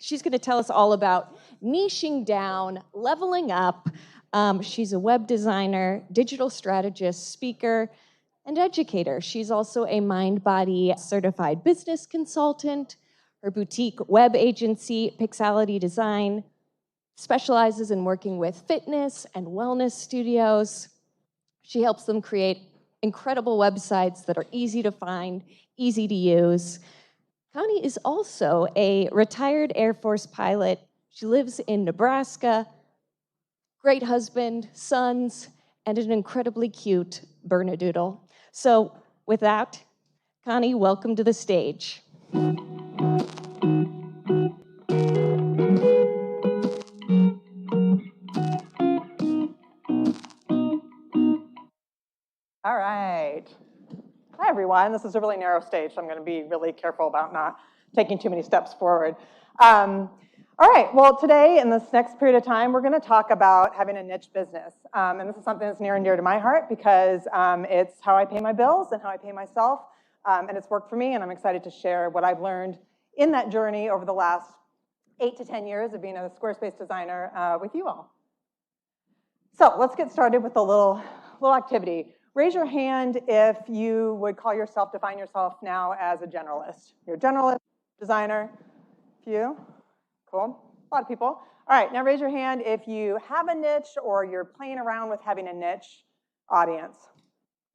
She's going to tell us all about niching down, leveling up. She's a web designer, digital strategist, speaker, and educator. She's also a mind-body certified business consultant. Her boutique web agency, Pixality Design, specializes in working with fitness and wellness studios. She helps them create incredible websites that are easy to find, easy to use. Connie is also a retired Air Force pilot. She lives in Nebraska. Great husband, sons, and an incredibly cute Bernedoodle. So with that, Connie, welcome to the stage. All right. Hi, everyone. This is a really narrow stage, so I'm going to be really careful about not taking too many steps forward. All right. Well, today, in this next period of time, we're going to talk about having a niche business. And this is something that's near and dear to my heart because it's how I pay my bills and how I pay myself. And it's worked for me, and I'm excited to share what I've learned in that journey over the last 8 to 10 years of being a Squarespace designer with you all. So let's get started with a little activity. Raise your hand if you would define yourself now as a generalist. You're a generalist, designer, few, cool, a lot of people. All right, now raise your hand if you have a niche or you're playing around with having a niche audience.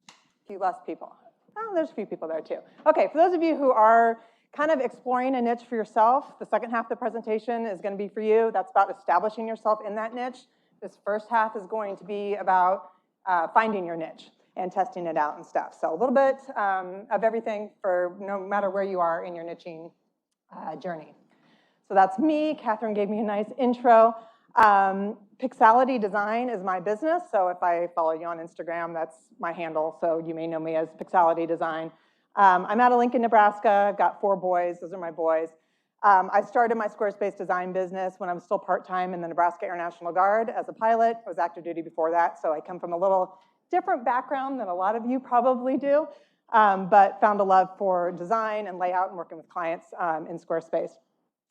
A few less people. Oh, there's a few people there too. Okay, for those of you who are kind of exploring a niche for yourself, the second half of the presentation is going to be for you. That's about establishing yourself in that niche. This first half is going to be about finding your niche and testing it out and stuff. So a little bit of everything for no matter where you are in your niching journey. So that's me. Catherine gave me a nice intro. Pixality Design is my business. So if I follow you on Instagram, that's my handle. So you may know me as Pixality Design. I'm out of Lincoln, Nebraska. I've got 4 boys. Those are my boys. I started my Squarespace design business when I was still part-time in the Nebraska Air National Guard as a pilot. I was active duty before that, so I come from a little different background than a lot of you probably do, but found a love for design and layout and working with clients in Squarespace.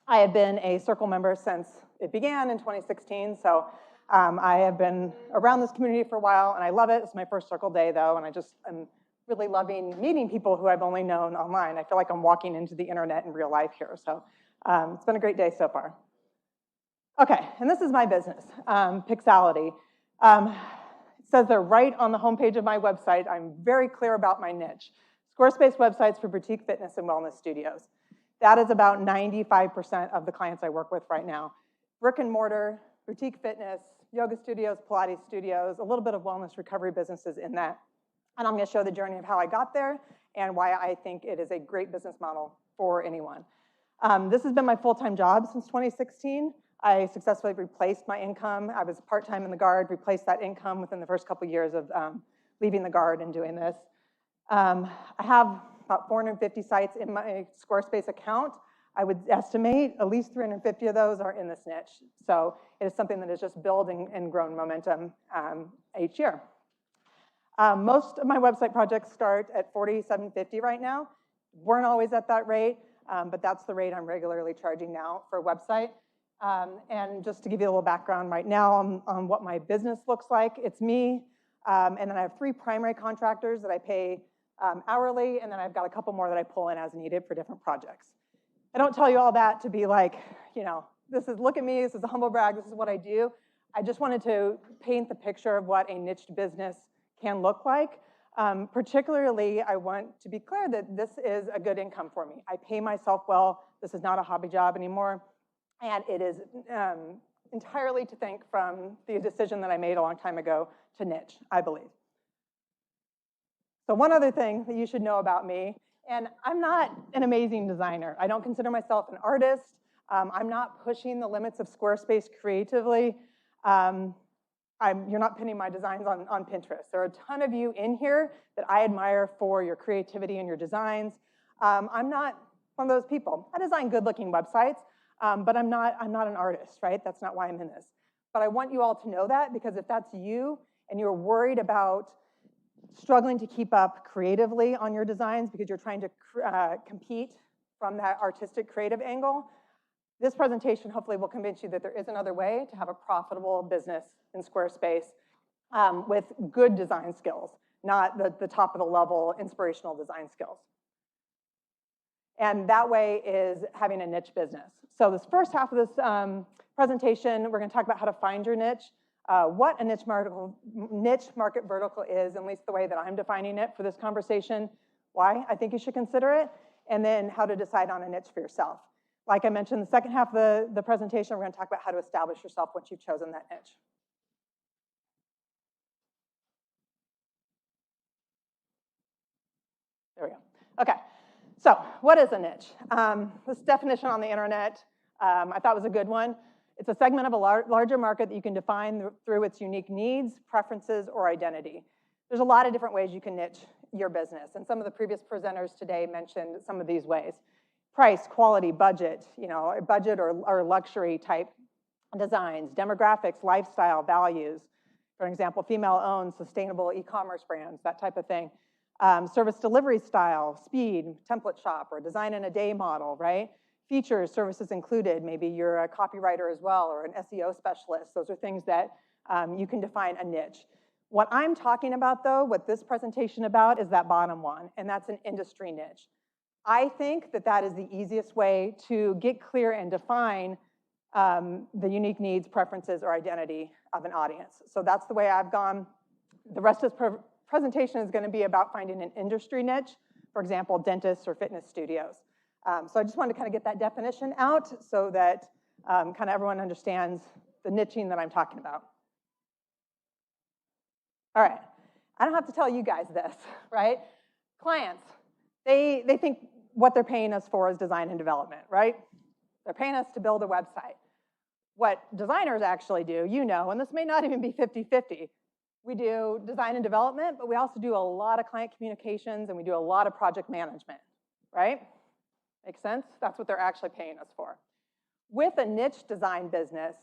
I have been a Circle member since it began in 2016, so I have been around this community for a while, and I love it. It's my first Circle day, though, and I'm really loving meeting people who I've only known online. I feel like I'm walking into the internet in real life here, so it's been a great day so far. Okay, and this is my business, Pixality. It says they're right on the homepage of my website. I'm very clear about my niche. Squarespace websites for boutique fitness and wellness studios. That is about 95% of the clients I work with right now. Brick and mortar, boutique fitness, yoga studios, Pilates studios, a little bit of wellness recovery businesses in that. And I'm going to show the journey of how I got there and why I think it is a great business model for anyone. This has been my full-time job since 2016. I successfully replaced my income. I was part-time in the Guard, replaced that income within the first couple of years of leaving the Guard and doing this. I have about 450 sites in my Squarespace account. I would estimate at least 350 of those are in this niche. So it is something that is just building and growing momentum each year. Most of my website projects start at $47.50 right now. Weren't always at that rate, but that's the rate I'm regularly charging now for a website. And just to give you a little background right now on what my business looks like, it's me, and then I have 3 primary contractors that I pay hourly, and then I've got a couple more that I pull in as needed for different projects. I don't tell you all that to be like, look at me, this is a humble brag, this is what I do. I just wanted to paint the picture of what a niched business can look like. Particularly, I want to be clear that this is a good income for me. I pay myself well. This is not a hobby job anymore. And it is entirely to thank from the decision that I made a long time ago to niche, I believe. So one other thing that you should know about me, and I'm not an amazing designer. I don't consider myself an artist. I'm not pushing the limits of Squarespace creatively. You're not pinning my designs on Pinterest. There are a ton of you in here that I admire for your creativity and your designs. I'm not one of those people. I design good-looking websites, but I'm not an artist, right? That's not why I'm in this. But I want you all to know that, because if that's you and you're worried about struggling to keep up creatively on your designs because you're trying to compete from that artistic creative angle, This presentation hopefully will convince you that there is another way to have a profitable business in Squarespace with good design skills, not the top of the level inspirational design skills. And that way is having a niche business. So this first half of this presentation, we're going to talk about how to find your niche, what a niche market vertical is, at least the way that I'm defining it for this conversation, why I think you should consider it, and then how to decide on a niche for yourself. Like I mentioned, the second half of the presentation, we're going to talk about how to establish yourself once you've chosen that niche. There we go. Okay, so what is a niche? This definition on the internet I thought was a good one. It's a segment of a larger market that you can define through its unique needs, preferences, or identity. There's a lot of different ways you can niche your business, and some of the previous presenters today mentioned some of these ways. Price, quality, budget, budget or luxury type designs, demographics, lifestyle, values. For example, female-owned, sustainable e-commerce brands, that type of thing. Service delivery style, speed, template shop, or design in a day model, right? Features, services included. Maybe you're a copywriter as well, or an SEO specialist. Those are things that you can define a niche. What I'm talking about, though, what this presentation about is that bottom one, and that's an industry niche. I think that that is the easiest way to get clear and define the unique needs, preferences, or identity of an audience. So that's the way I've gone. The rest of this presentation is going to be about finding an industry niche, for example, dentists or fitness studios. So I just wanted to kind of get that definition out so that kind of everyone understands the niching that I'm talking about. All right, I don't have to tell you guys this, right? Clients, they think what they're paying us for is design and development, right? They're paying us to build a website. What designers actually do, and this may not even be 50-50, we do design and development, but we also do a lot of client communications and we do a lot of project management, right? Makes sense? That's what they're actually paying us for. With a niche design business,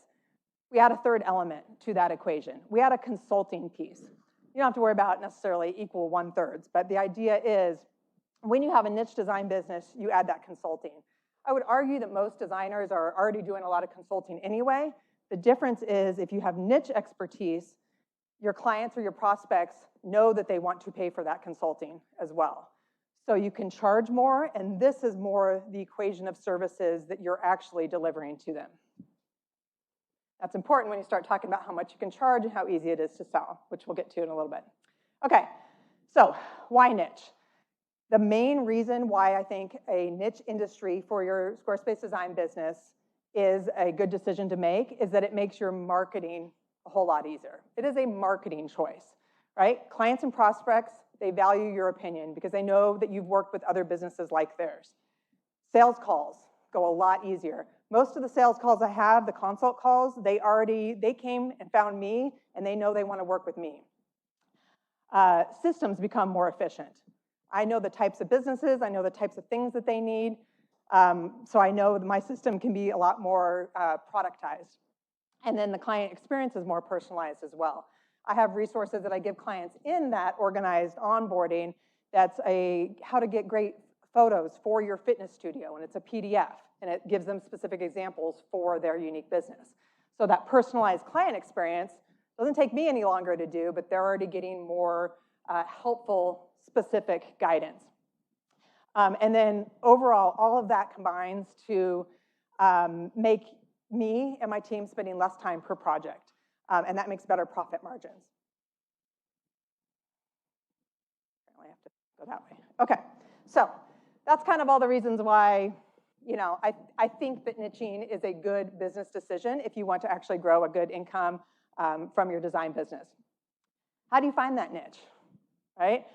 we add a third element to that equation. We add a consulting piece. You don't have to worry about necessarily equal 1/3, but the idea is when you have a niche design business, you add that consulting. I would argue that most designers are already doing a lot of consulting anyway. The difference is if you have niche expertise, your clients or your prospects know that they want to pay for that consulting as well. So you can charge more, and this is more the equation of services that you're actually delivering to them. That's important when you start talking about how much you can charge and how easy it is to sell, which we'll get to in a little bit. Okay, so why niche? The main reason why I think a niche industry for your Squarespace design business is a good decision to make is that it makes your marketing a whole lot easier. It is a marketing choice, right? Clients and prospects, they value your opinion because they know that you've worked with other businesses like theirs. Sales calls go a lot easier. Most of the sales calls I have, the consult calls, they came and found me and they know they want to work with me. Systems become more efficient. I know the types of businesses, I know the types of things that they need, so I know that my system can be a lot more productized. And then the client experience is more personalized as well. I have resources that I give clients in that organized onboarding that's how to get great photos for your fitness studio, and it's a PDF, and it gives them specific examples for their unique business. So that personalized client experience doesn't take me any longer to do, but they're already getting more helpful, specific guidance. And then overall, all of that combines to make me and my team spending less time per project, and that makes better profit margins. Apparently I have to go that way. Okay, so that's kind of all the reasons why I think that niching is a good business decision if you want to actually grow a good income from your design business. How do you find that niche, right?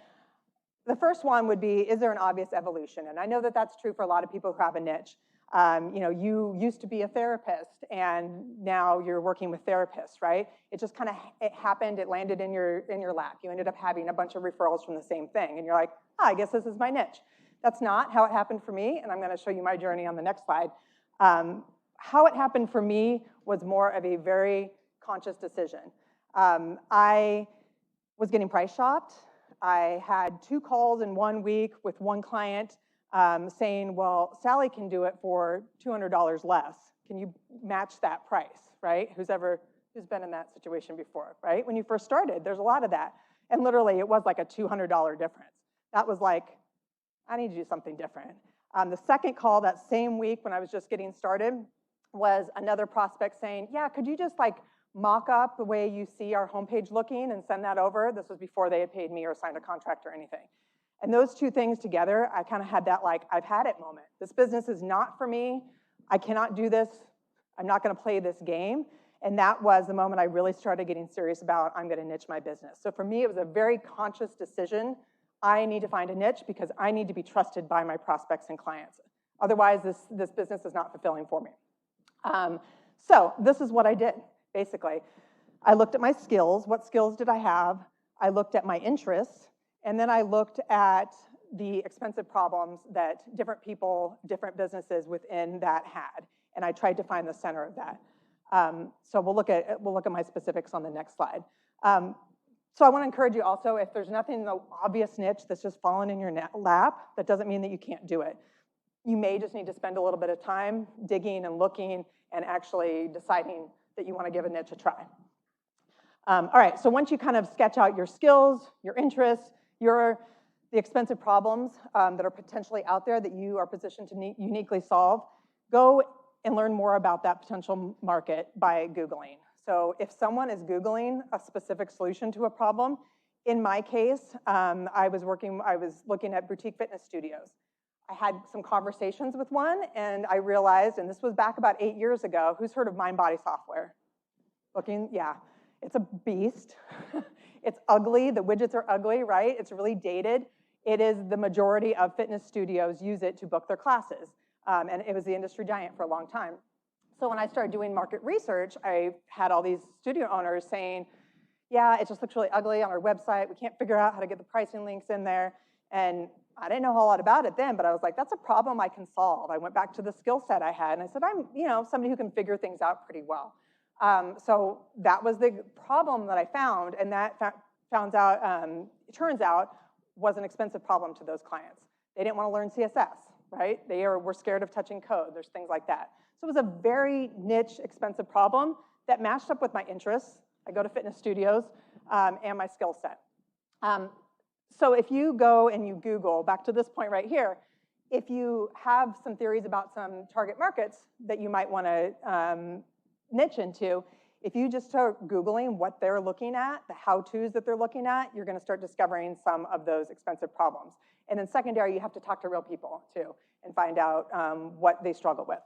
The first one would be, is there an obvious evolution? And I know that that's true for a lot of people who have a niche. You used to be a therapist, and now you're working with therapists, right? It just kind of happened. It landed in your lap. You ended up having a bunch of referrals from the same thing, and you're like, I guess this is my niche. That's not how it happened for me, and I'm going to show you my journey on the next slide. How it happened for me was more of a very conscious decision. I was getting price shopped. I had 2 calls in 1 week with one client saying, well, Sally can do it for $200 less. Can you match that price, right? Who's been in that situation before, right? When you first started, there's a lot of that. And literally, it was like a $200 difference. That was like, I need to do something different. The second call that same week when I was just getting started was another prospect saying, yeah, could you just like mock up the way you see our homepage looking and send that over? This was before they had paid me or signed a contract or anything. And those two things together, I kind of had that like, I've had it moment. This business is not for me. I cannot do this. I'm not going to play this game. And that was the moment I really started getting serious about, I'm going to niche my business. So for me, it was a very conscious decision. I need to find a niche because I need to be trusted by my prospects and clients. Otherwise, this business is not fulfilling for me. So this is what I did, basically. I looked at my skills. What skills did I have? I looked at my interests. And then I looked at the expensive problems that different people, different businesses within that had. And I tried to find the center of that. So we'll look at my specifics on the next slide. So I want to encourage you also, if there's nothing in the obvious niche that's just fallen in your lap, that doesn't mean that you can't do it. You may just need to spend a little bit of time digging and looking and actually deciding that you want to give a niche a try. All right, so once you kind of sketch out your skills, your interests, the expensive problems that are potentially out there that you are positioned to uniquely solve, go and learn more about that potential market by Googling. So if someone is Googling a specific solution to a problem, in my case, I was looking at boutique fitness studios. I had some conversations with one, and I realized, and this was back about 8 years ago, who's heard of MindBody software? Yeah, it's a beast. It's ugly, the widgets are ugly, right? It's really dated. It is the majority of fitness studios use it to book their classes. And it was the industry giant for a long time. So when I started doing market research, I had all these studio owners saying, yeah, it just looks really ugly on our website. We can't figure out how to get the pricing links in there. And I didn't know a whole lot about it then, but I was like, that's a problem I can solve. I went back to the skill set I had, and I said, I'm somebody who can figure things out pretty well. So that was the problem that I found, and that it turns out was an expensive problem to those clients. They didn't want to learn CSS, right? They were scared of touching code. There's things like that. So it was a very niche, expensive problem that matched up with my interests. I go to fitness studios and my skill set. So if you go and you Google, back to this point right here, if you have some theories about some target markets that you might want to niche into, if you just start Googling what they're looking at, the how-tos that they're looking at, you're going to start discovering some of those expensive problems. And then secondary, you have to talk to real people, too, and find out what they struggle with.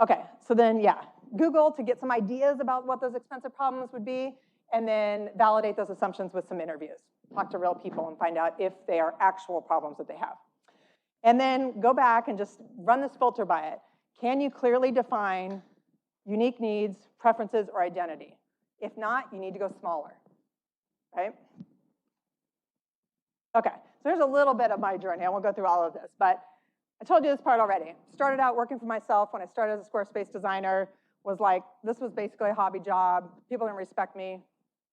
Okay, so then, yeah, Google to get some ideas about what those expensive problems would be, and then validate those assumptions with some interviews. Talk to real people and find out if they are actual problems that they have. And then go back and just run this filter by it. Can you clearly define unique needs, preferences, or identity? If not, you need to go smaller, right? Okay, so there's a little bit of my journey. I won't go through all of this, but I told you this part already. Started out working for myself when I started as a Squarespace designer, was like, this was basically a hobby job. People didn't respect me,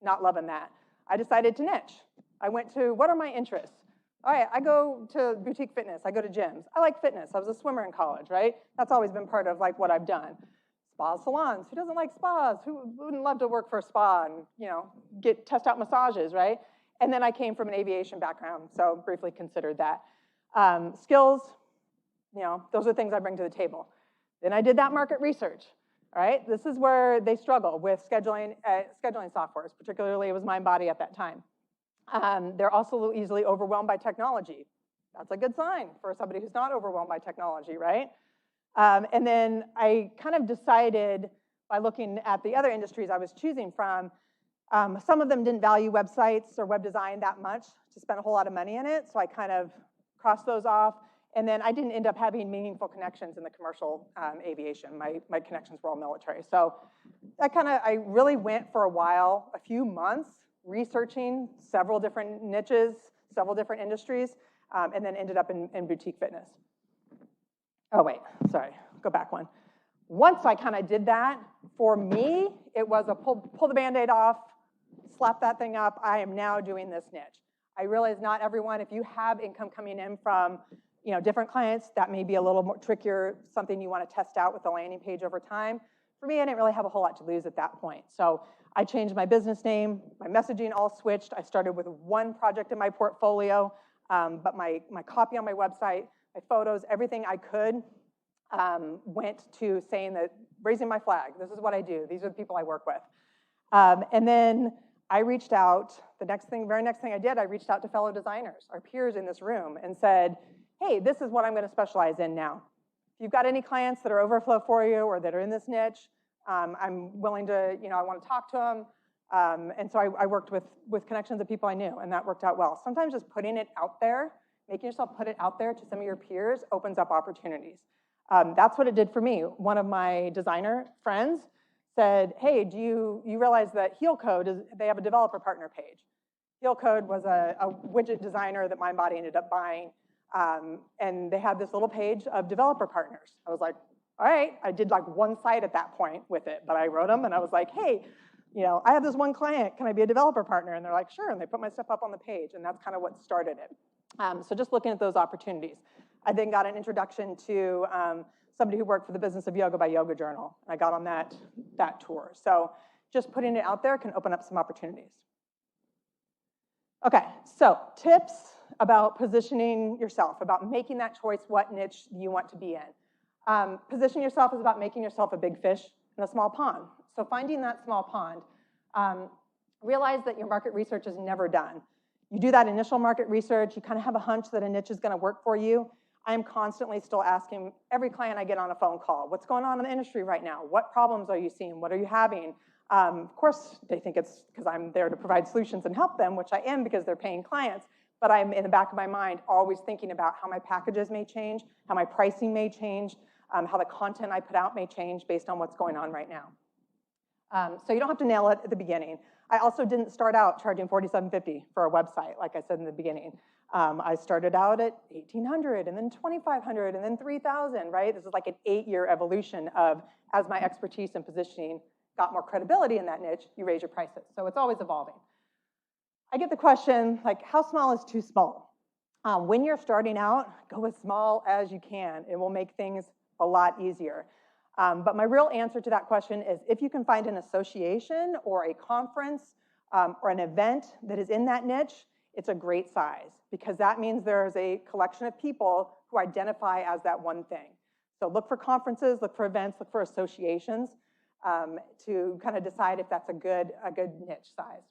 not loving that. I decided to niche. I went to, what are my interests? All right, I go to boutique fitness. I go to gyms. I like fitness. I was a swimmer in college, right? That's always been part of like what I've done. Spas, salons. Who doesn't like spas? Who wouldn't love to work for a spa and test out massages, right? And then I came from an aviation background, so briefly considered that. Skills, those are things I bring to the table. Then I did that market research. All right, this is where they struggle with scheduling softwares. Particularly, it was MindBody at that time. They're also easily overwhelmed by technology. That's a good sign for somebody who's not overwhelmed by technology, right? And then I kind of decided by looking at the other industries I was choosing from, some of them didn't value websites or web design that much to spend a whole lot of money in it, so I kind of crossed those off. And then I didn't end up having meaningful connections in the commercial aviation. My connections were all military. So I really went for a while, a few months, researching several different niches, several different industries, and then ended up in boutique fitness. Oh, wait, sorry, go back one. Once I kind of did that, for me, it was a pull the Band-Aid off, slap that thing up, I am now doing this niche. I realize not everyone, if you have income coming in from different clients, that may be a little more trickier, something you want to test out with the landing page over time. For me, I didn't really have a whole lot to lose at that point. So I changed my business name, my messaging all switched. I started with one project in my portfolio, but my copy on my website, my photos, everything I could went to saying that, raising my flag, this is what I do, these are the people I work with. And then I reached out, very next thing I did, I reached out to fellow designers, our peers in this room, and said, hey, this is what I'm going to specialize in now. If you've got any clients that are overflow for you or that are in this niche, I'm willing to, I want to talk to them. And so I worked with connections of people I knew, and that worked out well. Sometimes just putting it out there, making yourself put it out there to some of your peers opens up opportunities. That's what it did for me. One of my designer friends said, hey, do you realize that Heel Code, they have a developer partner page. Heel Code was a widget designer that MindBody ended up buying, and they had this little page of developer partners. I was like, all right, I did like one site at that point with it, but I wrote them and I was like, hey, I have this one client, can I be a developer partner? And they're like, sure, and they put my stuff up on the page, and that's kind of what started it. So just looking at those opportunities. I then got an introduction to somebody who worked for the Business of Yoga by Yoga Journal. I got on that tour. So just putting it out there can open up some opportunities. Okay, so tips about positioning yourself, about making that choice what niche you want to be in. Position yourself is about making yourself a big fish in a small pond. So finding that small pond, realize that your market research is never done. You do that initial market research, you kind of have a hunch that a niche is going to work for you. I am constantly still asking every client I get on a phone call, what's going on in the industry right now? What problems are you seeing? What are you having? Of course, they think it's because I'm there to provide solutions and help them, which I am because they're paying clients, but I'm in the back of my mind always thinking about how my packages may change, how my pricing may change, how the content I put out may change based on what's going on right now. So you don't have to nail it at the beginning. I also didn't start out charging $47.50 for a website, like I said in the beginning. I started out at $1,800 and then $2,500 and then $3,000, right? This is like an 8-year evolution of, as my expertise and positioning got more credibility in that niche, you raise your prices. So it's always evolving. I get the question, like, how small is too small? When you're starting out, go as small as you can. It will make things a lot easier. But my real answer to that question is if you can find an association or a conference or an event that is in that niche, it's a great size because that means there's a collection of people who identify as that one thing. So look for conferences, look for events, look for associations to kind of decide if that's a good niche size.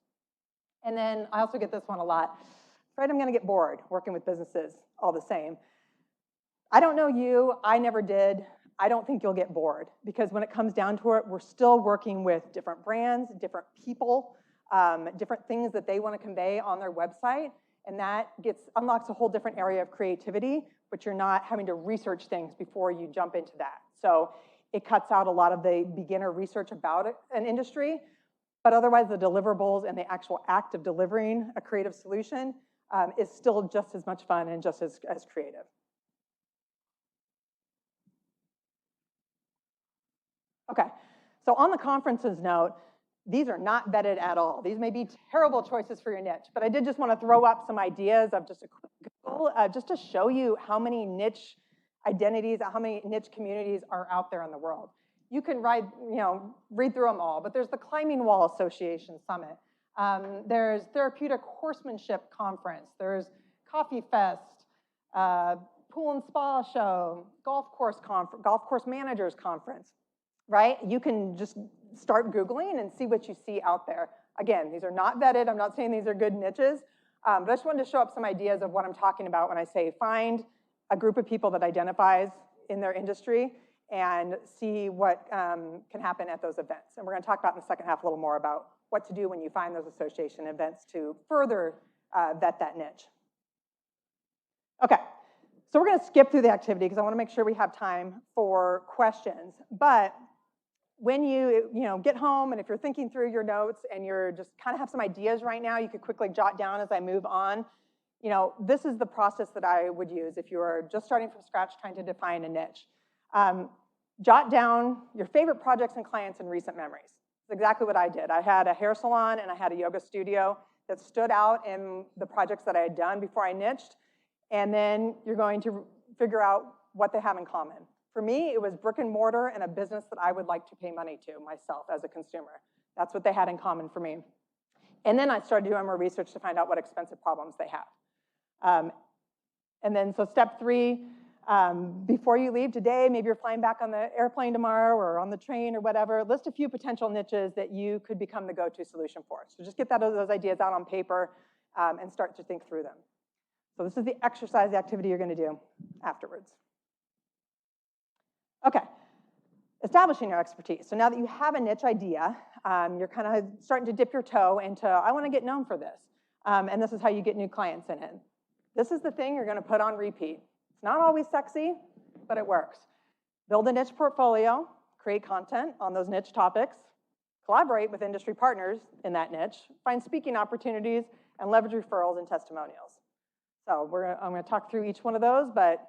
And then I also get this one a lot. Afraid I'm going to get bored working with businesses all the same. I don't know you, I never did. I don't think you'll get bored because when it comes down to it, we're still working with different brands, different people, different things that they want to convey on their website, and that unlocks a whole different area of creativity, but you're not having to research things before you jump into that. So it cuts out a lot of the beginner research about an industry, but otherwise the deliverables and the actual act of delivering a creative solution is still just as much fun and just as creative. Okay, so on the conferences note, these are not vetted at all. These may be terrible choices for your niche, but I did just want to throw up some ideas of just a quick Google, just to show you how many niche identities, how many niche communities are out there in the world. You can read through them all, but there's the Climbing Wall Association Summit. There's Therapeutic Horsemanship Conference. There's Coffee Fest, Pool and Spa Show, Golf Course Managers Conference. Right? You can just start Googling and see what you see out there. Again, these are not vetted. I'm not saying these are good niches, but I just wanted to show up some ideas of what I'm talking about when I say find a group of people that identifies in their industry and see what can happen at those events. And we're going to talk about in the second half a little more about what to do when you find those association events to further vet that niche. Okay. So we're going to skip through the activity because I want to make sure we have time for questions. But when you get home and if you're thinking through your notes and you're just kind of have some ideas right now, you could quickly jot down as I move on. This is the process that I would use if you are just starting from scratch trying to define a niche. Jot down your favorite projects and clients in recent memories. That's exactly what I did. I had a hair salon and I had a yoga studio that stood out in the projects that I had done before I niched. And then you're going to figure out what they have in common. For me, it was brick and mortar and a business that I would like to pay money to myself as a consumer. That's what they had in common for me. And then I started doing more research to find out what expensive problems they have. And then, so step 3, before you leave today, maybe you're flying back on the airplane tomorrow or on the train or whatever, list a few potential niches that you could become the go-to solution for. So just get those ideas out on paper and start to think through them. So this is the exercise, the activity you're going to do afterwards. Okay, establishing your expertise. So now that you have a niche idea, you're kind of starting to dip your toe into, I want to get known for this. And this is how you get new clients in it. This is the thing you're going to put on repeat. It's not always sexy, but it works. Build a niche portfolio, create content on those niche topics, collaborate with industry partners in that niche, find speaking opportunities, and leverage referrals and testimonials. So I'm going to talk through each one of those, but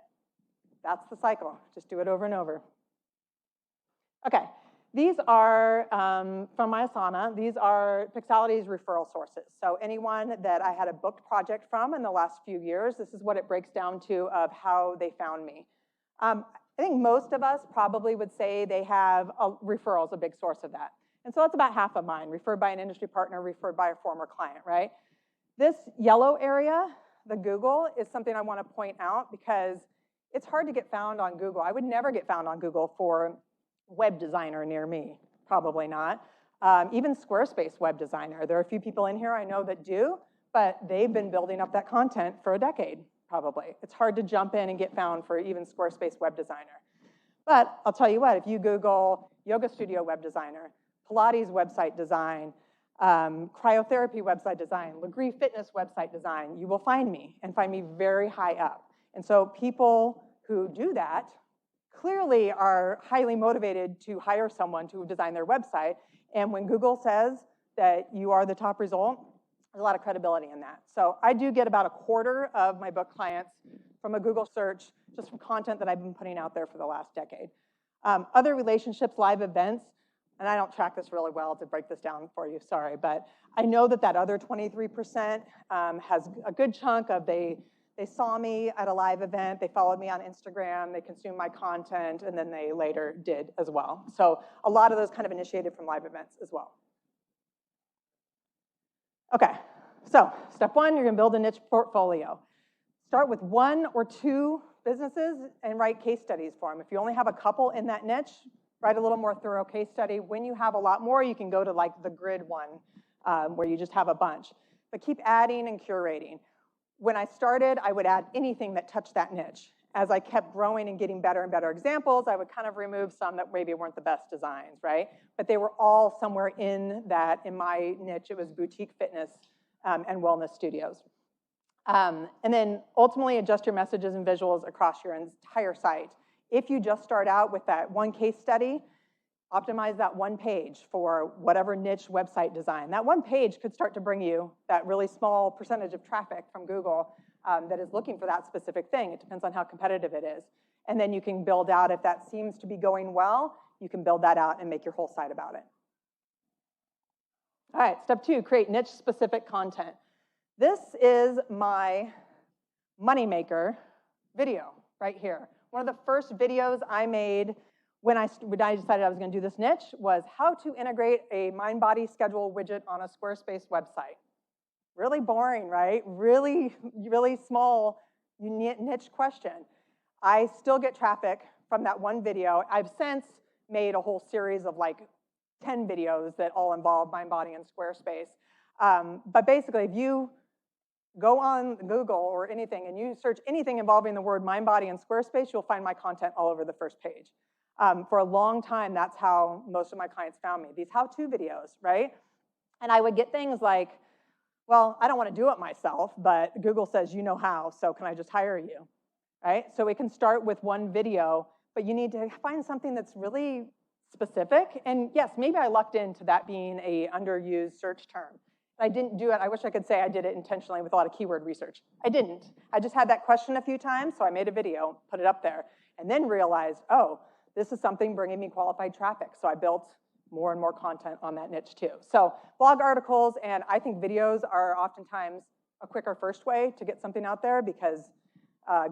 that's the cycle. Just do it over and over. Okay, these are from my Asana. These are Pixality's referral sources. So anyone that I had a booked project from in the last few years, this is what it breaks down to of how they found me. I think most of us probably would say they have referrals, a big source of that. And so that's about half of mine, referred by an industry partner, referred by a former client, right? This yellow area, the Google, is something I want to point out because it's hard to get found on Google. I would never get found on Google for web designer near me, probably not. Even Squarespace web designer. There are a few people in here I know that do, but they've been building up that content for a decade, probably. It's hard to jump in and get found for even Squarespace web designer. But I'll tell you what, if you Google yoga studio web designer, Pilates website design, cryotherapy website design, Legree fitness website design, you will find me and find me very high up. And so people who do that clearly are highly motivated to hire someone to design their website. And when Google says that you are the top result, there's a lot of credibility in that. So I do get about a quarter of my book clients from a Google search, just from content that I've been putting out there for the last decade. Other relationships, live events, and I don't track this really well to break this down for you, sorry, but I know that other 23% has a good chunk of they saw me at a live event, they followed me on Instagram, they consumed my content, and then they later did as well. So a lot of those kind of initiated from live events as well. Okay, so step 1, you're gonna build a niche portfolio. Start with 1 or 2 businesses and write case studies for them. If you only have a couple in that niche, write a little more thorough case study. When you have a lot more, you can go to like the grid one, where you just have a bunch. But keep adding and curating. When I started, I would add anything that touched that niche. As I kept growing and getting better and better examples, I would kind of remove some that maybe weren't the best designs, right? But they were all somewhere in my niche. It was boutique fitness and wellness studios. And then ultimately adjust your messages and visuals across your entire site. If you just start out with that one case study, optimize that one page for whatever niche website design. That one page could start to bring you that really small percentage of traffic from Google that is looking for that specific thing. It depends on how competitive it is. And then you can build out, if that seems to be going well, you can build that out and make your whole site about it. All right, step 2, create niche-specific content. This is my moneymaker video right here. One of the first videos I made when I decided I was going to do this niche was how to integrate a mind-body schedule widget on a Squarespace website. Really boring, right? Really, really small, niche question. I still get traffic from that one video. I've since made a whole series of like 10 videos that all involve mind-body and Squarespace. But basically, if you go on Google or anything and you search anything involving the word mind-body and Squarespace, you'll find my content all over the first page. For a long time, that's how most of my clients found me, these how-to videos, right? And I would get things like, well, I don't want to do it myself, but Google says you know how, so can I just hire you, right? So it can start with one video, but you need to find something that's really specific. And yes, maybe I lucked into that being a underused search term. I didn't do it. I wish I could say I did it intentionally with a lot of keyword research. I didn't. I just had that question a few times, so I made a video, put it up there, and then realized, oh, this is something bringing me qualified traffic. So I built more and more content on that niche too. So blog articles, and I think videos are oftentimes a quicker first way to get something out there because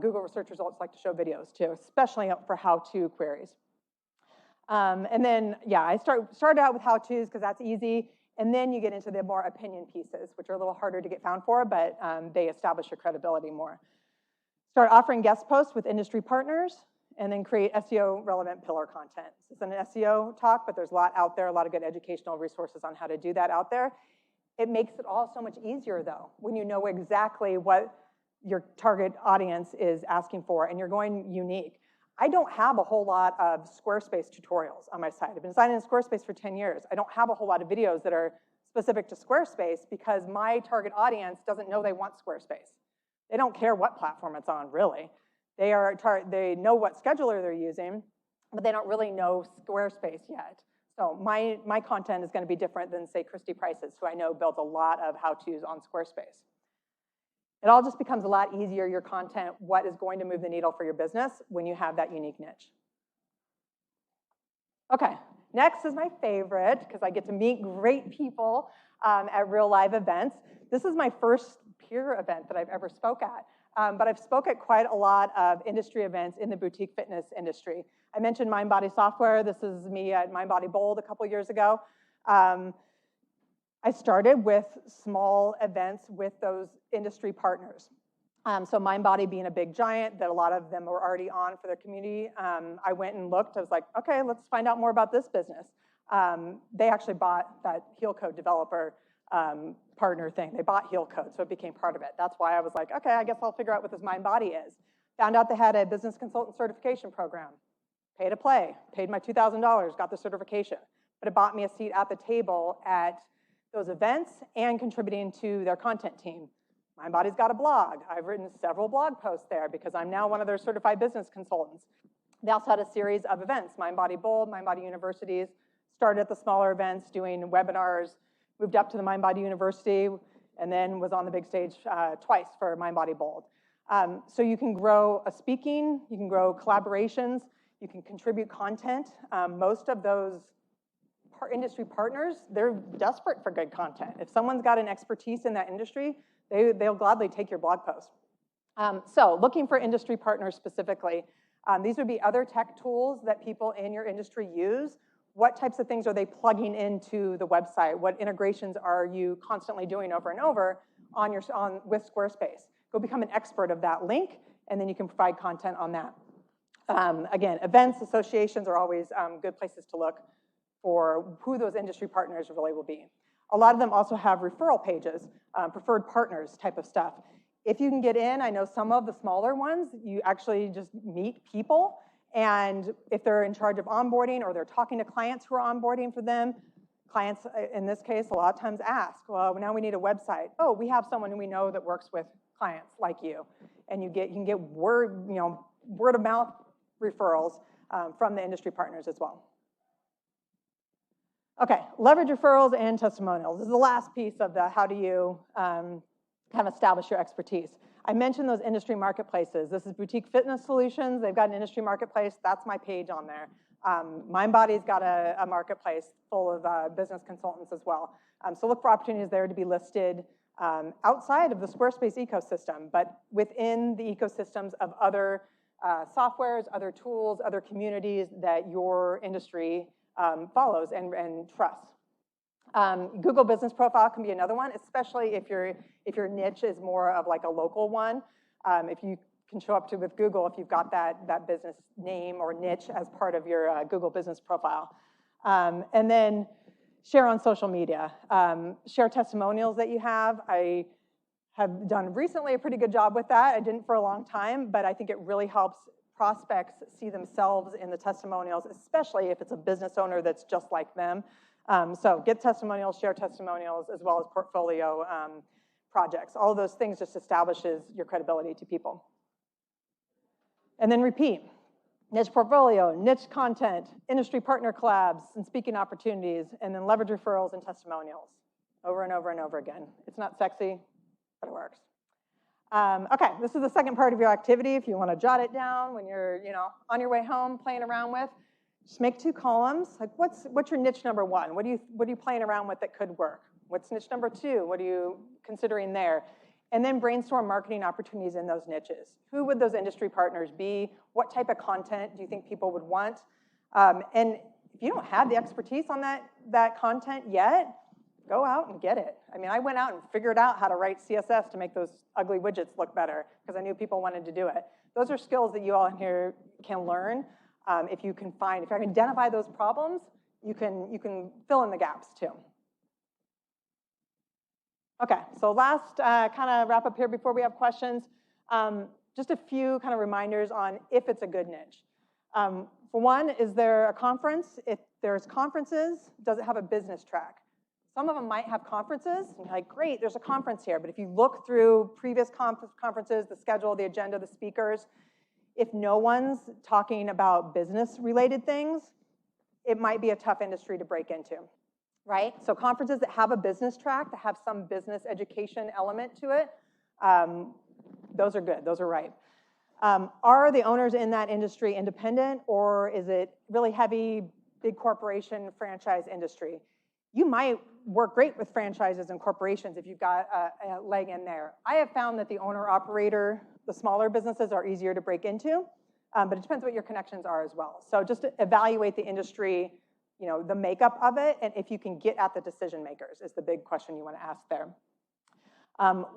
Google search results like to show videos too, especially for how-to queries. And then, yeah, I started out with how-tos because that's easy. And then you get into the more opinion pieces, which are a little harder to get found for, but they establish your credibility more. Start offering guest posts with industry partners, and then create SEO-relevant pillar content. This is an SEO talk, but there's a lot out there, a lot of good educational resources on how to do that out there. It makes it all so much easier, though, when you know exactly what your target audience is asking for, and you're going unique. I don't have a whole lot of Squarespace tutorials on my site. I've been designing in Squarespace for 10 years. I don't have a whole lot of videos that are specific to Squarespace because my target audience doesn't know they want Squarespace. They don't care what platform it's on, really. They know what scheduler they're using, but they don't really know Squarespace yet. So my content is going to be different than, say, Christy Price's, who I know builds a lot of how-tos on Squarespace. It all just becomes a lot easier, your content, what is going to move the needle for your business when you have that unique niche. Okay, next is my favorite, because I get to meet great people at real live events. This is my first peer event that I've ever spoke at, but I've spoke at quite a lot of industry events in the boutique fitness industry. I mentioned MindBody Software. This is me at MindBody Bold a couple years ago. I started with small events with those industry partners. So MindBody being a big giant that a lot of them were already on for their community, I went and looked. I was like, okay, let's find out more about this business. They actually bought that Heel Code developer partner thing. They bought Heel Code, so it became part of it. That's why I was like, okay, I guess I'll figure out what this MindBody is. Found out they had a business consultant certification program. Pay to play, paid my $2,000, got the certification. But it bought me a seat at the table at those events and contributing to their content team. MindBody's got a blog. I've written several blog posts there because I'm now one of their certified business consultants. They also had a series of events, MindBody Bold, MindBody Universities, started at the smaller events doing webinars, moved up to the MindBody University, and then was on the big stage twice for MindBody Bold. So you can grow speaking, you can grow collaborations, you can contribute content. Most of those industry partners, they're desperate for good content. If someone's got an expertise in that industry, they'll gladly take your blog post. So looking for industry partners specifically, these would be other tech tools that people in your industry use. What types of things are they plugging into the website? What integrations are you constantly doing over and over with Squarespace? Go become an expert of that link, and then you can provide content on that. Again, events, associations are always good places to look for who those industry partners really will be. A lot of them also have referral pages, preferred partners type of stuff. If you can get in, I know some of the smaller ones, you actually just meet people, and if they're in charge of onboarding or they're talking to clients who are onboarding for them, clients in this case a lot of times ask, well, now we need a website. Oh, we have someone who we know that works with clients like you, and you can get word of mouth referrals from the industry partners as well. Okay, leverage referrals and testimonials. This is the last piece of the how do you kind of establish your expertise. I mentioned those industry marketplaces. This is Boutique Fitness Solutions. They've got an industry marketplace. That's my page on there. MindBody's got a marketplace full of business consultants as well. So look for opportunities there to be listed outside of the Squarespace ecosystem, but within the ecosystems of other softwares, other tools, other communities that your industry follows and trusts. Google Business Profile can be another one, especially if your niche is more of like a local one. If you can show up with Google, if you've got that business name or niche as part of your Google Business Profile. And then share on social media. Share testimonials that you have. I have done recently a pretty good job with that. I didn't for a long time, but I think it really helps prospects see themselves in the testimonials, especially if it's a business owner that's just like them. So get testimonials, share testimonials, as well as portfolio projects. All of those things just establishes your credibility to people. And then repeat. Niche portfolio, niche content, industry partner collabs, and speaking opportunities, and then leverage referrals and testimonials over and over and over again. It's not sexy, but it works. Okay, this is the second part of your activity. If you want to jot it down when you're on your way home playing around with, just make 2 columns. Like what's your niche number 1? What are you playing around with that could work? What's niche number 2? What are you considering there? and then brainstorm marketing opportunities in those niches. Who would those industry partners be? What type of content do you think people would want? And if you don't have the expertise on that content yet, go out and get it. I mean, I went out and figured out how to write CSS to make those ugly widgets look better because I knew people wanted to do it. Those are skills that you all in here can learn. If you can identify those problems, you can fill in the gaps too. Okay, so last kind of wrap up here before we have questions. Just a few kind of reminders on if it's a good niche. For one, is there a conference? If there's conferences, does it have a business track? Some of them might have conferences, and you're like, great, there's a conference here. But if you look through previous conferences, the schedule, the agenda, the speakers, if no one's talking about business-related things, it might be a tough industry to break into, right? So conferences that have a business track, that have some business education element to it, those are good, those are right. Are the owners in that industry independent, or is it really heavy, big corporation franchise industry? You might work great with franchises and corporations if you've got a leg in there. I have found that the owner-operator, the smaller businesses are easier to break into, but it depends what your connections are as well. So just evaluate the industry, the makeup of it, and if you can get at the decision makers is the big question you want to ask there.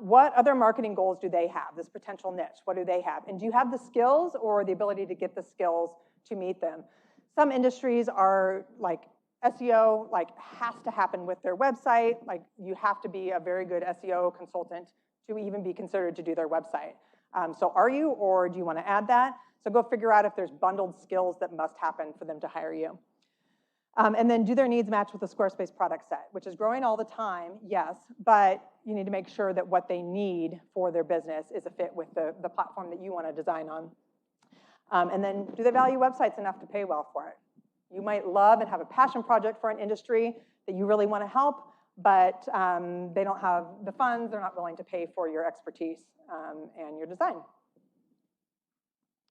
What other marketing goals do they have, this potential niche? What do they have? And do you have the skills or the ability to get the skills to meet them? Some industries are like SEO, has to happen with their website. Like you have to be a very good SEO consultant to even be considered to do their website. So are you, or do you want to add that? So go figure out if there's bundled skills that must happen for them to hire you. And then do their needs match with the Squarespace product set, which is growing all the time, yes, but you need to make sure that what they need for their business is a fit with the platform that you want to design on. And then do they value websites enough to pay well for it? You might love and have a passion project for an industry that you really want to help, but they don't have the funds, they're not willing to pay for your expertise and your design.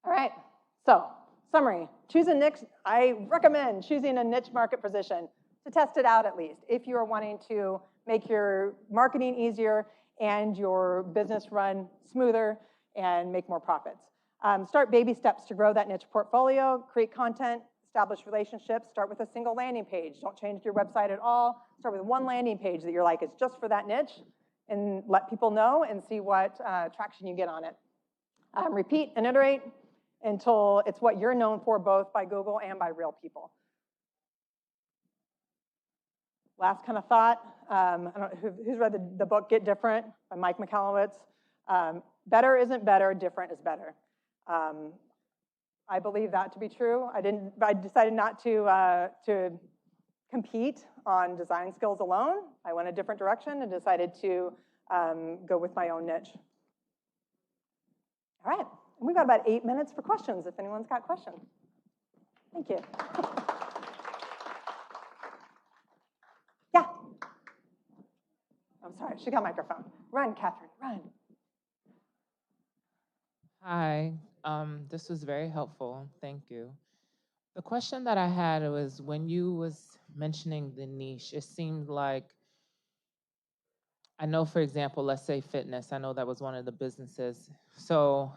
All right, so summary, choose a niche. I recommend choosing a niche market position to test it out at least if you are wanting to make your marketing easier and your business run smoother and make more profits. Start baby steps to grow that niche portfolio, create content, establish relationships, start with a single landing page. Don't change your website at all. Start with one landing page that you're like, it's just for that niche, and let people know and see what traction you get on it. Repeat and iterate until it's what you're known for, both by Google and by real people. Last kind of thought, I don't know who's read the book Get Different by Mike Michalowicz. Better isn't better, different is better. I believe that to be true. I decided not to compete on design skills alone. I went a different direction and decided to go with my own niche. All right, and we've got about 8 minutes for questions if anyone's got questions. Thank you. Yeah. I'm sorry, she got a microphone. Run, Catherine, run. Hi, this was very helpful. Thank you. The question that I had was when you was mentioning the niche, it seemed like, I know, for example, let's say fitness. I know that was one of the businesses. So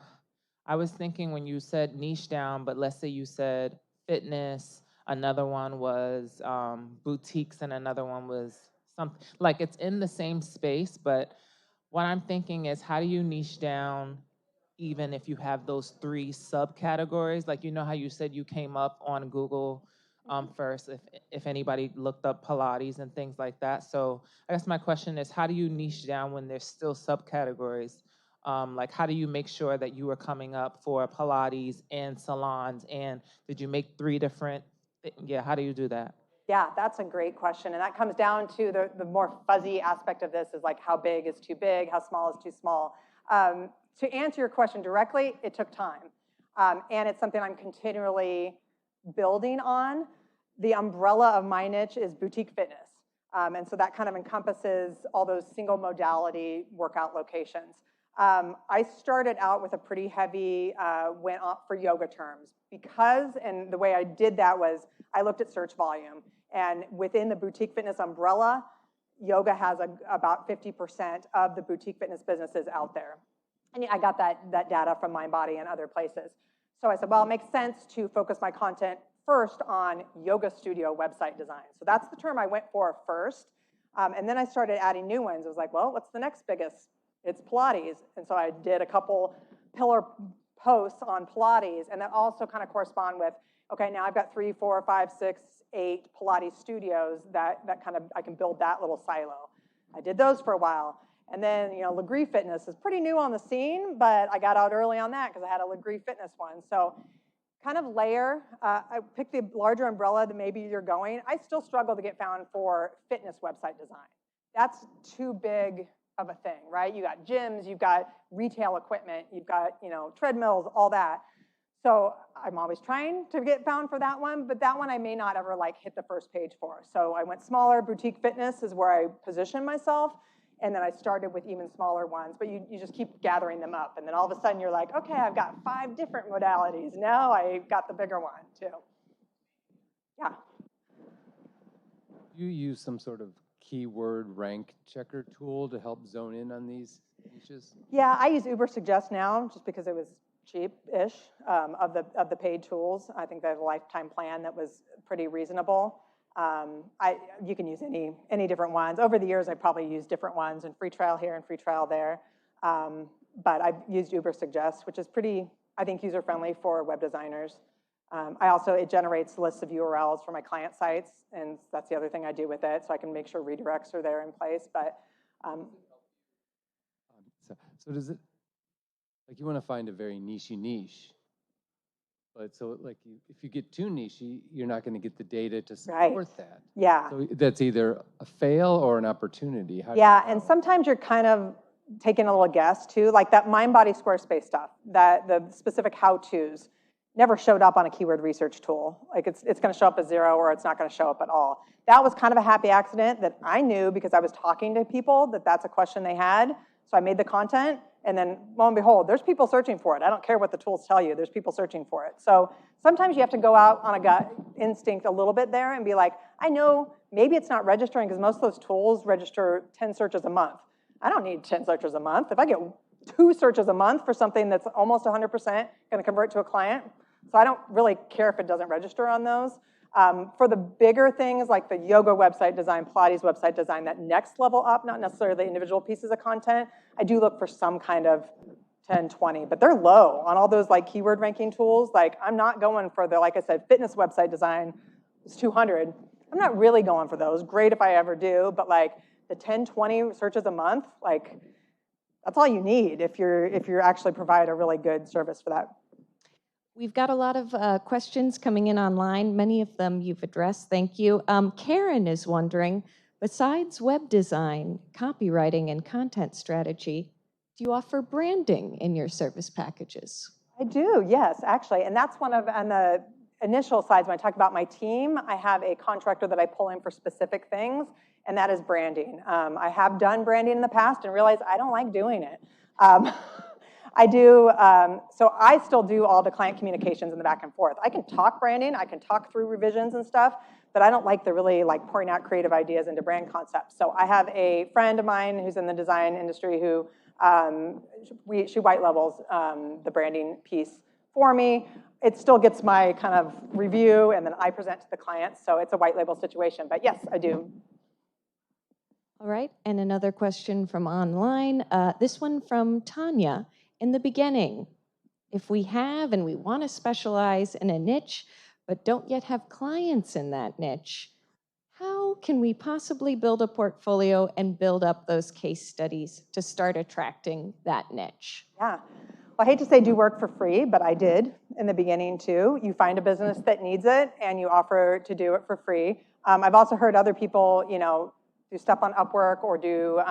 I was thinking when you said niche down, but let's say you said fitness, another one was boutiques, and another one was something, like it's in the same space, but what I'm thinking is how do you niche down even if you have those 3 subcategories? Like, you know how you said you came up on Google first, if anybody looked up Pilates and things like that. So I guess my question is, how do you niche down when there's still subcategories? Like, how do you make sure that you are coming up for Pilates and salons? And did you make 3 different, how do you do that? Yeah, that's a great question. And that comes down to the more fuzzy aspect of this is like how big is too big, how small is too small. To answer your question directly, it took time. And it's something I'm continually building on. The umbrella of my niche is boutique fitness. And so that kind of encompasses all those single modality workout locations. I started out with a pretty heavy, went up for yoga terms because, and the way I did that was I looked at search volume. And within the boutique fitness umbrella, yoga has about 50% of the boutique fitness businesses out there. And I got that data from MindBody and other places. So I said, well, it makes sense to focus my content first on yoga studio website design. So that's the term I went for first. And then I started adding new ones. I was like, well, what's the next biggest? It's Pilates. And so I did a couple pillar posts on Pilates, and that also kind of correspond with, okay, now I've got 3, 4, 5, 6, 8 Pilates studios that kind of, I can build that little silo. I did those for a while. And then, Legree Fitness is pretty new on the scene, but I got out early on that because I had a Legree Fitness one. So kind of layer. I picked the larger umbrella that maybe you're going. I still struggle to get found for fitness website design. That's too big of a thing, right? You got gyms, you've got retail equipment, you've got, treadmills, all that. So I'm always trying to get found for that one, but that one I may not ever hit the first page for. So I went smaller. Boutique fitness is where I position myself. And then I started with even smaller ones, but you just keep gathering them up. And then all of a sudden you're like, okay, I've got 5 different modalities. Now I got the bigger one too. Yeah. You use some sort of keyword rank checker tool to help zone in on these niches? Yeah, I use Ubersuggest now just because it was cheap-ish of the paid tools. I think they have a lifetime plan that was pretty reasonable. You can use any different ones. Over the years, I've probably used different ones, and free trial here and free trial there. But I've used Ubersuggest, which is pretty, I think, user-friendly for web designers. It generates lists of URLs for my client sites, and that's the other thing I do with it, so I can make sure redirects are there in place. But so does it, you want to find a very niche, but so if you get too niche, you're not going to get the data to support that. Yeah. So that's either a fail or an opportunity. And sometimes you're kind of taking a little guess too, like that MindBody Squarespace stuff, that the specific how-tos never showed up on a keyword research tool. It's going to show up as 0 or it's not going to show up at all. That was kind of a happy accident that I knew because I was talking to people that that's a question they had. So I made the content, and then lo and behold, there's people searching for it. I don't care what the tools tell you, there's people searching for it. So sometimes you have to go out on a gut instinct a little bit there and be like, I know maybe it's not registering because most of those tools register 10 searches a month. I don't need 10 searches a month. If I get 2 searches a month for something that's almost 100% going to convert to a client, so I don't really care if it doesn't register on those. For the bigger things like the yoga website design, Pilates website design, that next level up, not necessarily the individual pieces of content, I do look for some kind of 10, 20, but they're low on all those keyword ranking tools. I'm not going for the, like I said, fitness website design is 200. I'm not really going for those. Great if I ever do, but the 10, 20 searches a month, that's all you need if you're actually provide a really good service for that. We've got a lot of questions coming in online. Many of them you've addressed. Thank you. Karen is wondering, besides web design, copywriting, and content strategy, do you offer branding in your service packages? I do, yes, actually. And that's on the initial slides when I talk about my team, I have a contractor that I pull in for specific things, and that is branding. I have done branding in the past and realized I don't like doing it. I do, so I still do all the client communications in the back and forth. I can talk branding, I can talk through revisions and stuff, but I don't like the really pouring out creative ideas into brand concepts. So I have a friend of mine who's in the design industry who, she white levels the branding piece for me. It still gets my kind of review and then I present to the client. So it's a white label situation, but yes, I do. All right, and another question from online. This one from Tanya. In the beginning, if we have and we want to specialize in a niche, but don't yet have clients in that niche, how can we possibly build a portfolio and build up those case studies to start attracting that niche? Yeah. Well, I hate to say do work for free, but I did in the beginning too. You find a business that needs it and you offer to do it for free. I've also heard other people, do stuff on Upwork or do,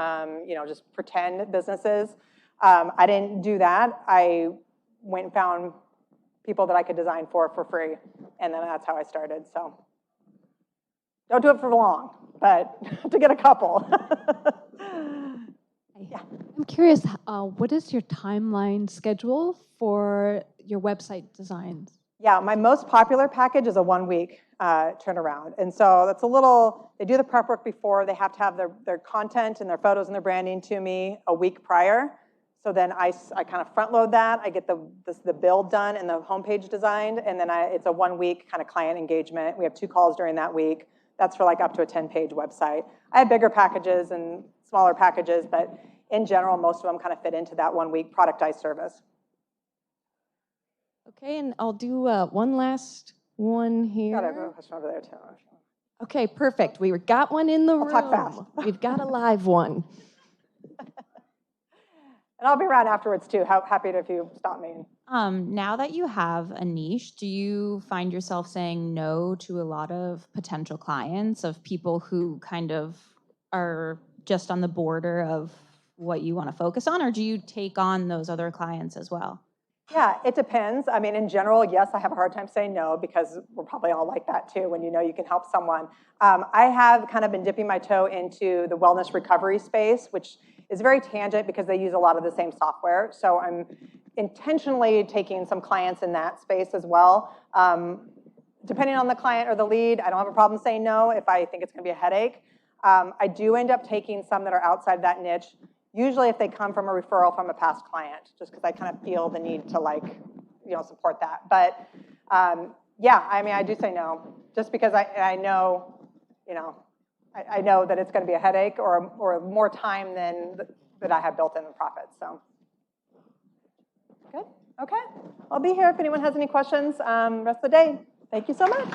just pretend businesses. I didn't do that. I went and found people that I could design for free, and then that's how I started. So don't do it for long, but to get a couple. Yeah. I'm curious, what is your timeline schedule for your website designs? Yeah, my most popular package is a 1-week turnaround. And so that's a little, they do the prep work before, they have to have their content and their photos and their branding to me a week prior. So then I kind of front load that. I get the build done and the homepage designed, and then it's a 1 week kind of client engagement. We have 2 calls during that week. That's for like up to a 10-page website. I have bigger packages and smaller packages, but in general, most of them kind of fit into that 1 week productized service. Okay, and I'll do one last one here. Got a question over there too. Okay, perfect. We got one in the room. Talk fast. We've got a live one. And I'll be around afterwards too. Happy to if you stop me. Now that you have a niche, do you find yourself saying no to a lot of potential clients of people who kind of are just on the border of what you want to focus on, or do you take on those other clients as well? Yeah, it depends. I mean, in general, yes, I have a hard time saying no because we're probably all like that too when you know you can help someone. I have kind of been dipping my toe into the wellness recovery space, which is very tangent because they use a lot of the same software. So I'm intentionally taking some clients in that space as well. Depending on the client or the lead, I don't have a problem saying no if I think it's going to be a headache. I do end up taking some that are outside that niche, usually if they come from a referral from a past client, just because I kind of feel the need to support that. But yeah, I mean, I do say no, just because I know, I know that it's going to be a headache or more time than that I have built in the profit. So good. Okay. I'll be here if anyone has any questions rest of the day. Thank you so much.